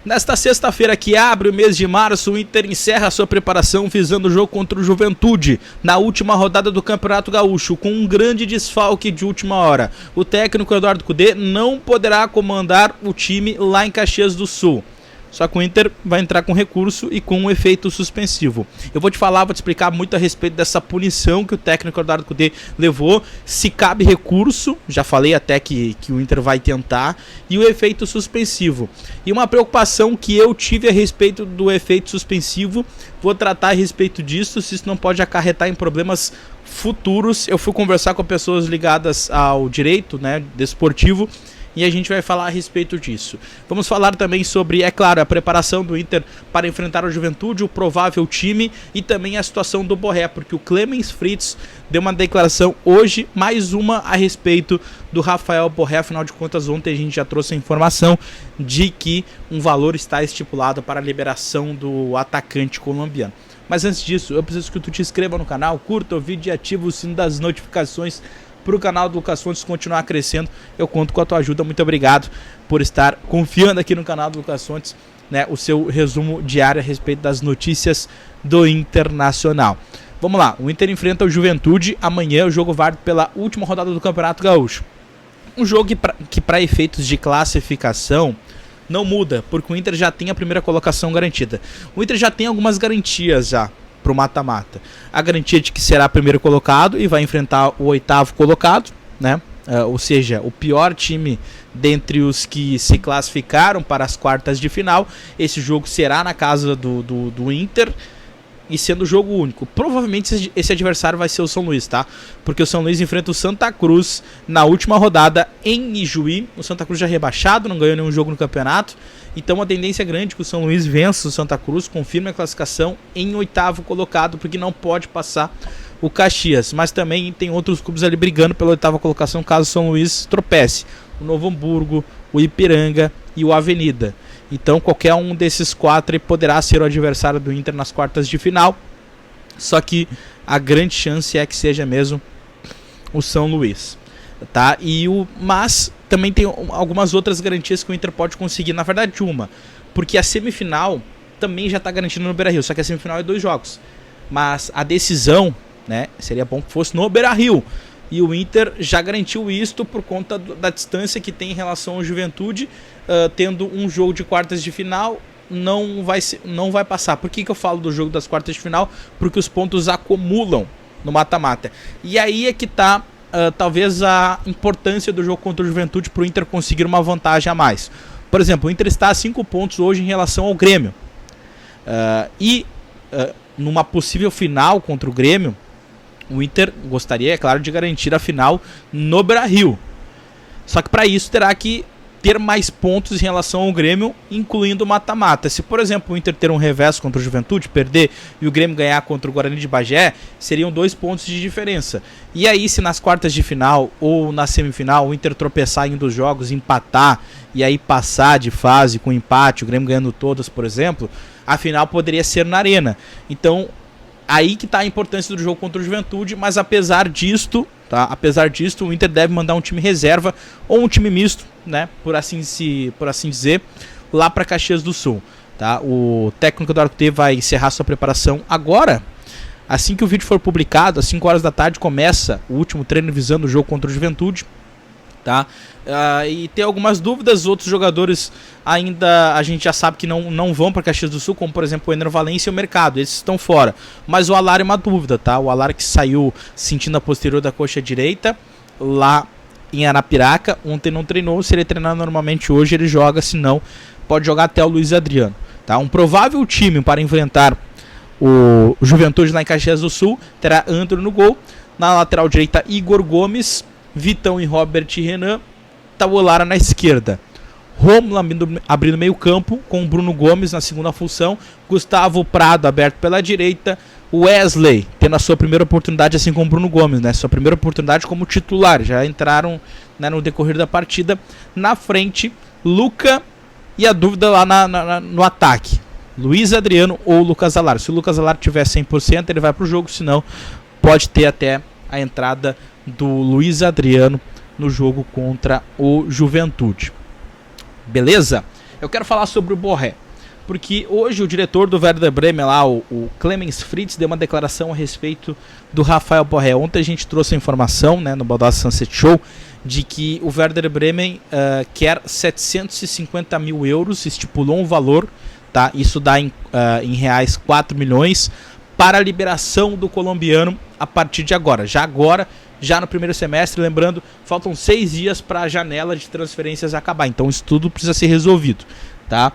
Nesta sexta-feira que abre o mês de março, o Inter encerra sua preparação visando o jogo contra o Juventude, na última rodada do Campeonato Gaúcho, com um grande desfalque de última hora. O técnico Eduardo Cudê não poderá comandar o time lá em Caxias do Sul. Só que o Inter vai entrar com recurso e com um efeito suspensivo. Eu vou te explicar muito a respeito dessa punição que o técnico Eduardo Cudê levou, se cabe recurso, já falei até que o Inter vai tentar, e o efeito suspensivo. E uma preocupação que eu tive a respeito do efeito suspensivo, vou tratar a respeito disso, se isso não pode acarretar em problemas futuros. Eu fui conversar com pessoas ligadas ao direito, né, desportivo, e a gente vai falar a respeito disso. Vamos falar também sobre, é claro, a preparação do Inter para enfrentar o Juventude, o provável time e também a situação do Borré, porque o Clemens Fritz deu uma declaração hoje, mais uma a respeito do Rafael Borré. Afinal de contas, ontem a gente já trouxe a informação de que um valor está estipulado para a liberação do atacante colombiano. Mas antes disso, eu preciso que tu te inscreva no canal, curta o vídeo e ative o sino das notificações para o canal do Lucas Fontes continuar crescendo. Eu conto com a tua ajuda. Muito obrigado por estar confiando aqui no canal do Lucas Fontes, né, o seu resumo diário a respeito das notícias do Internacional. Vamos lá, o Inter enfrenta o Juventude amanhã, o jogo válido pela última rodada do Campeonato Gaúcho. Um jogo que para efeitos de classificação não muda, porque o Inter já tem a primeira colocação garantida. O Inter já tem algumas garantias já pro mata-mata. A garantia de que será primeiro colocado e vai enfrentar o oitavo colocado, né? Ou seja, o pior time dentre os que se classificaram para as quartas de final. Esse jogo será na casa do Inter e sendo jogo único. Provavelmente esse adversário vai ser o São Luís, tá? Porque o São Luís enfrenta o Santa Cruz na última rodada em Ijuí. O Santa Cruz já rebaixado, não ganhou nenhum jogo no campeonato. Então a tendência é grande que o São Luís vença o Santa Cruz, confirme a classificação em oitavo colocado, porque não pode passar o Caxias. Mas também tem outros clubes ali brigando pela oitava colocação caso o São Luís tropece. O Novo Hamburgo, o Ipiranga e o Avenida. Então qualquer um desses quatro poderá ser o adversário do Inter nas quartas de final. Só que a grande chance é que seja mesmo o São Luís, tá? Mas também tem algumas outras garantias que o Inter pode conseguir. Na verdade uma, porque a semifinal também já está garantida no Beira-Rio. Só que a semifinal é 2 jogos. Mas a decisão, né, seria bom que fosse no Beira-Rio. E o Inter já garantiu isto por conta da distância que tem em relação ao Juventude. Tendo um jogo de quartas de final, não vai passar. Por que eu falo do jogo das quartas de final? Porque os pontos acumulam no mata-mata. E aí é que está talvez a importância do jogo contra o Juventude para o Inter conseguir uma vantagem a mais. Por exemplo, o Inter está a 5 pontos hoje em relação ao Grêmio. Numa possível final contra o Grêmio, o Inter gostaria, é claro, de garantir a final no Beira-Rio. Só que para isso terá que ter mais pontos em relação ao Grêmio, incluindo o mata-mata. Se, por exemplo, o Inter ter um revés contra o Juventude, perder, e o Grêmio ganhar contra o Guarani de Bagé, seriam 2 pontos de diferença. E aí, se nas quartas de final ou na semifinal o Inter tropeçar em um dos jogos, empatar, e aí passar de fase com empate, o Grêmio ganhando todas, por exemplo, a final poderia ser na Arena. Então, aí que está a importância do jogo contra o Juventude, mas apesar disto, o Inter deve mandar um time reserva ou um time misto, né, por assim dizer, lá para Caxias do Sul, tá? O técnico do Arco vai encerrar sua preparação agora. Assim que o vídeo for publicado, às 5 horas da tarde, começa o último treino visando o jogo contra o Juventude, tá? E tem algumas dúvidas. Outros jogadores ainda a gente já sabe que não vão para Caxias do Sul, como por exemplo o Ener Valencia e o Mercado, eles estão fora. Mas o Alar é uma dúvida, tá? O Alar que saiu sentindo a posterior da coxa direita lá em Arapiraca, ontem não treinou. Se ele treinar normalmente hoje ele joga, se não pode jogar até o Luiz Adriano, tá? Um provável time para enfrentar o Juventude lá em Caxias do Sul terá Antônio no gol, na lateral direita Igor Gomes, Vitão e Robert Renan, Tavolara na esquerda, Romulo abrindo meio campo com Bruno Gomes na segunda função, Gustavo Prado aberto pela direita, Wesley tendo a sua primeira oportunidade, assim como Bruno Gomes, né, sua primeira oportunidade como titular, já entraram, né, no decorrer da partida. Na frente, Luca, e a dúvida lá no ataque, Luiz Adriano ou Lucas Alar. Se o Lucas Alar tiver 100%, ele vai para o jogo, senão pode ter até a entrada do Luiz Adriano no jogo contra o Juventude. Beleza? Eu quero falar sobre o Borré, porque hoje o diretor do Werder Bremen lá, o Clemens Fritz, deu uma declaração a respeito do Rafael Borré. Ontem a gente trouxe a informação, né, no Baldassi Sunset Show, de que o Werder Bremen quer 750 mil euros, estipulou um valor, tá? Isso dá em reais 4 milhões, para a liberação do colombiano a partir de agora. Já no primeiro semestre, lembrando, faltam 6 dias para a janela de transferências acabar, então isso tudo precisa ser resolvido, tá?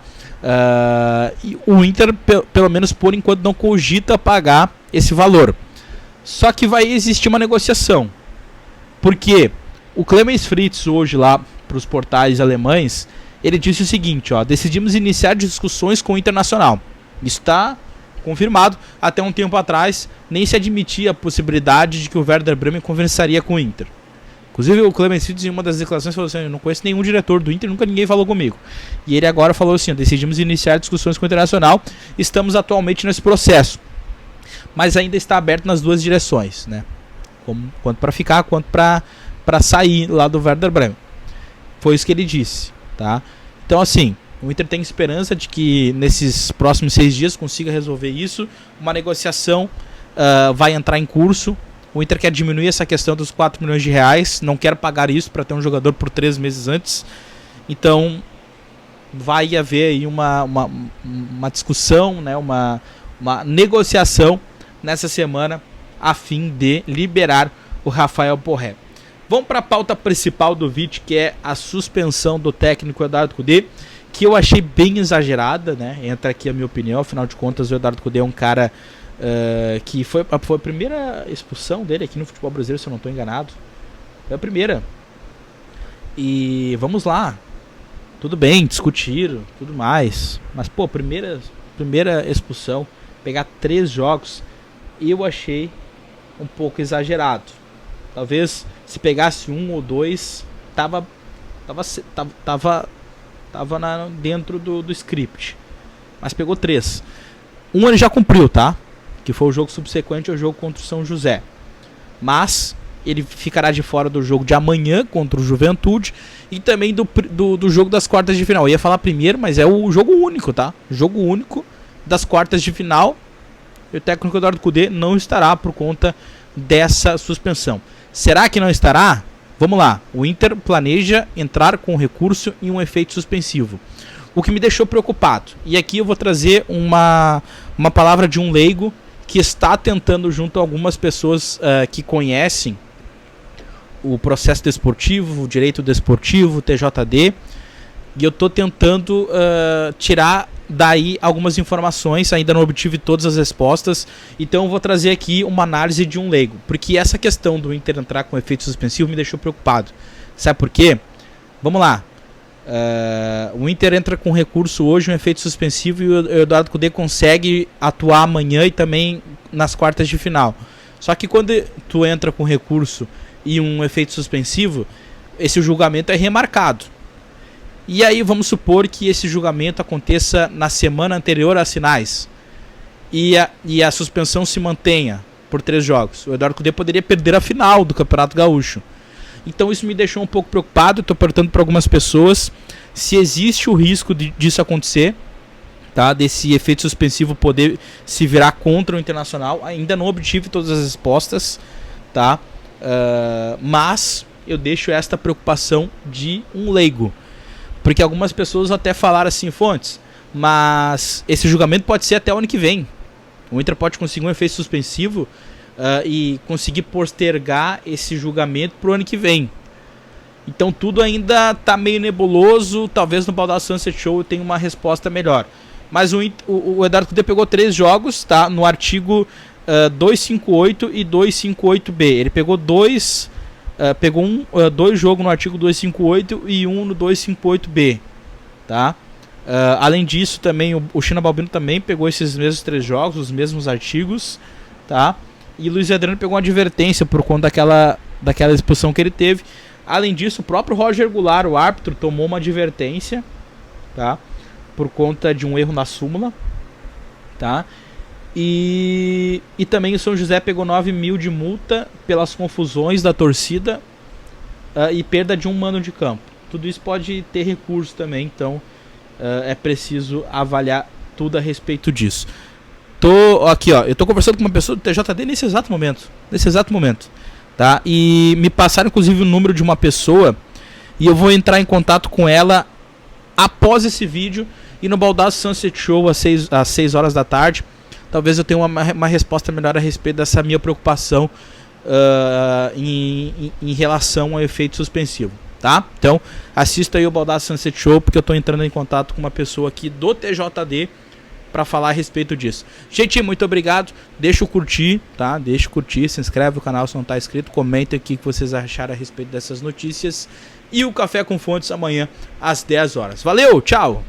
E o Inter, pelo menos por enquanto, não cogita pagar esse valor. Só que vai existir uma negociação, porque o Clemens Fritz hoje lá para os portais alemães, ele disse o seguinte, ó: decidimos iniciar discussões com o Internacional. Isso está confirmado. Até um tempo atrás nem se admitia a possibilidade de que o Werder Bremen conversaria com o Inter. Inclusive o Clemens Fritz, em uma das declarações, falou assim: eu não conheço nenhum diretor do Inter, nunca ninguém falou comigo. E ele agora falou assim: decidimos iniciar discussões com o Internacional, estamos atualmente nesse processo, mas ainda está aberto nas duas direções, né? Quanto para ficar, quanto para sair lá do Werder Bremen. Foi isso que ele disse, tá? Então, assim, o Inter tem esperança de que nesses próximos 6 dias consiga resolver isso. Uma negociação vai entrar em curso. O Inter quer diminuir essa questão dos 4 milhões de reais, não quer pagar isso para ter um jogador por 3 meses antes. Então vai haver aí uma discussão, né, uma negociação nessa semana a fim de liberar o Rafael Borré. Vamos para a pauta principal do vídeo, que é a suspensão do técnico Eduardo Cudê, que eu achei bem exagerada, né? Entra aqui a minha opinião, afinal de contas o Eduardo Cudê é um cara que foi a primeira expulsão dele aqui no futebol brasileiro, se eu não estou enganado. Foi a primeira. E vamos lá, tudo bem, discutir, tudo mais, mas pô, primeira expulsão, pegar 3 jogos, eu achei um pouco exagerado. Talvez se pegasse 1 ou 2, tava dentro do script. Mas pegou 3. Um ele já cumpriu, tá? Que foi o jogo subsequente ao jogo contra o São José. Mas ele ficará de fora do jogo de amanhã contra o Juventude e também do jogo das quartas de final. Eu ia falar primeiro, mas é o jogo único, tá? Jogo único das quartas de final. E o técnico Eduardo Cudê não estará por conta dessa suspensão. Será que não estará? Vamos lá. O Inter planeja entrar com recurso em um efeito suspensivo, o que me deixou preocupado. E aqui eu vou trazer uma palavra de um leigo que está tentando, junto a algumas pessoas que conhecem o processo desportivo, o direito desportivo, o TJD, e eu estou tentando tirar daí algumas informações. Ainda não obtive todas as respostas, então eu vou trazer aqui uma análise de um leigo, porque essa questão do Inter entrar com efeito suspensivo me deixou preocupado. Sabe por quê? Vamos lá. O Inter entra com recurso hoje, um efeito suspensivo, e o Eduardo Cudê consegue atuar amanhã e também nas quartas de final. Só que quando tu entra com recurso e um efeito suspensivo, esse julgamento é remarcado. E aí vamos supor que esse julgamento aconteça na semana anterior às finais e a suspensão se mantenha por 3 jogos. O Eduardo Cudê poderia perder a final do Campeonato Gaúcho. Então isso me deixou um pouco preocupado. Estou perguntando para algumas pessoas se existe o risco disso acontecer, tá? Desse efeito suspensivo poder se virar contra o Internacional. Ainda não obtive todas as respostas, tá? Mas eu deixo esta preocupação de um leigo, porque algumas pessoas até falaram assim: Fontes, mas esse julgamento pode ser até o ano que vem. O Inter pode conseguir um efeito suspensivo e conseguir postergar esse julgamento para o ano que vem. Então tudo ainda está meio nebuloso. Talvez no Baldassi Sunset Show eu tenha uma resposta melhor. Mas o Eduardo Cudê pegou 3 jogos, tá? No artigo 258 e 258B. Ele pegou 2 jogos no artigo 258 e 1 no 258B, tá? Além disso, também o China Balbino também pegou esses mesmos 3 jogos, os mesmos artigos, tá? E Luiz Adriano pegou uma advertência por conta daquela expulsão que ele teve. Além disso, o próprio Roger Goulart, o árbitro, tomou uma advertência, tá? Por conta de um erro na súmula, tá? E também o São José pegou 9 mil de multa pelas confusões da torcida e perda de um mando de campo. Tudo isso pode ter recurso também, então é preciso avaliar tudo a respeito disso. Tô aqui, ó, eu tô conversando com uma pessoa do TJD nesse exato momento, tá? E me passaram inclusive o número de uma pessoa e eu vou entrar em contato com ela após esse vídeo e no Baldasso Sunset Show às 6 horas da tarde. Talvez eu tenha uma resposta melhor a respeito dessa minha preocupação em relação ao efeito suspensivo, tá? Então, assista aí o Baldasso Sunset Show, porque eu tô entrando em contato com uma pessoa aqui do TJD para falar a respeito disso. Gente, muito obrigado. Deixa o curtir, tá? Deixa o curtir, se inscreve no canal se não tá inscrito, comenta aqui o que vocês acharam a respeito dessas notícias. E o Café com Fontes amanhã às 10 horas. Valeu, tchau!